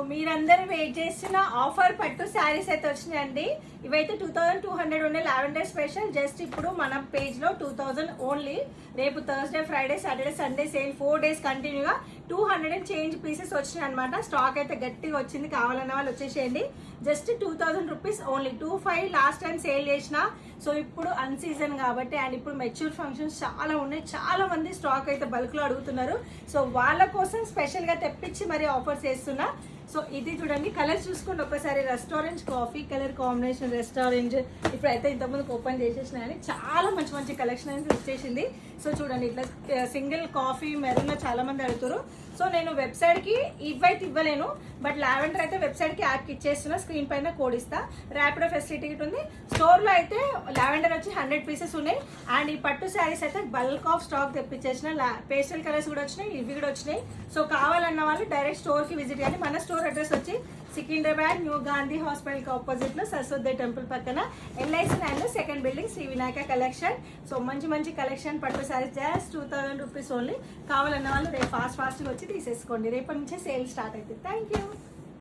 మీరందరూ వెయిట్ చేసిన ఆఫర్ పట్టు శారీస్ అయితే వచ్చినాయండి. ఇవైతే 2200 ఉండే లావెండర్ స్పెషల్. జస్ట్ ఇప్పుడు మన పేజ్ లో 2000 ఓన్లీ. రేపు Thursday, Friday, Saturday, Sunday sale 4 days కంటిన్యూగా 200 చేంజ్ పీసెస్ వచ్చినాయి అనమాట. స్టాక్ అయితే గట్టిగా వచ్చింది, కావాలన్న వాళ్ళు వచ్చేసేయండి. Just 2000 rupees only. 25 last time sale చేసిన. సో ఇప్పుడు అన్ సీజన్ కాబట్టి అండ్ ఇప్పుడు మెచ్యూర్ ఫంక్షన్స్ చాలా ఉన్నాయి. చాలా మంది స్టాక్ అయితే బల్క్ లో అడుగుతున్నారు. సో వాళ్ళ కోసం స్పెషల్ గా తెప్పించి మరి ఆఫర్స్ చేస్తున్నా. సో ఇది చూడండి, కలర్ చూసుకోండి ఒకసారి. Restaurant coffee colour combination restaurant. ఇప్పుడైతే ఇంతకుముందు ఓపెన్ చేసేసినాయని చాలా మంచి మంచి కలెక్షన్ అనేది వచ్చేసింది. సో చూడండి, ఇట్లా సింగిల్ కాఫీ మెరూన్ లో చాలా మంది అడుగుతారు. సో నేను వెబ్సైట్ కి ఇవైతే ఇవ్వలేను, బట్ లావెండర్ అయితే వెబ్సైట్ కి యాప్ ఇచ్చేస్తున్నా. స్క్రీన్ పైన కోడ్ ఇస్తా. ర్యాపిడో ఫెసిలిటీ ఉంది. స్టోర్ లో అయితే లావెండర్ వచ్చి 100 పీసెస్ ఉన్నాయి. అండ్ ఈ పట్టు శారీస్ అయితే బల్క్ ఆఫ్ స్టాక్ తెప్పించేసిన. పేస్టల్ కలర్స్ కూడా వచ్చినాయి, ఇవి కూడా వచ్చినాయి. సో కావాలన్న వాళ్ళు డైరెక్ట్ స్టోర్ కి విజిట్ కానీ. మన స్టోర్ అడ్రస్ వచ్చి సికింద్రాబాద్ న్యూ గాంధీ హాస్పిటల్ కి ఆపోజిట్ లో సరస్వతి టెంపుల్ పక్కన ఎల్ఐసి లైన్ లో second building, Shri Vinayaka collection. So మంచి మంచి కలెక్షన్ పట్టు శారీస్ జస్ట్ 2000 రూపీస్ ఓన్లీ. కావాలన్న వాళ్ళు రేపు ఫాస్ట్ గా వచ్చి తీసేసుకోండి. రేపటి నుంచే సేల్ స్టార్ట్ అవుతుంది. Thank you.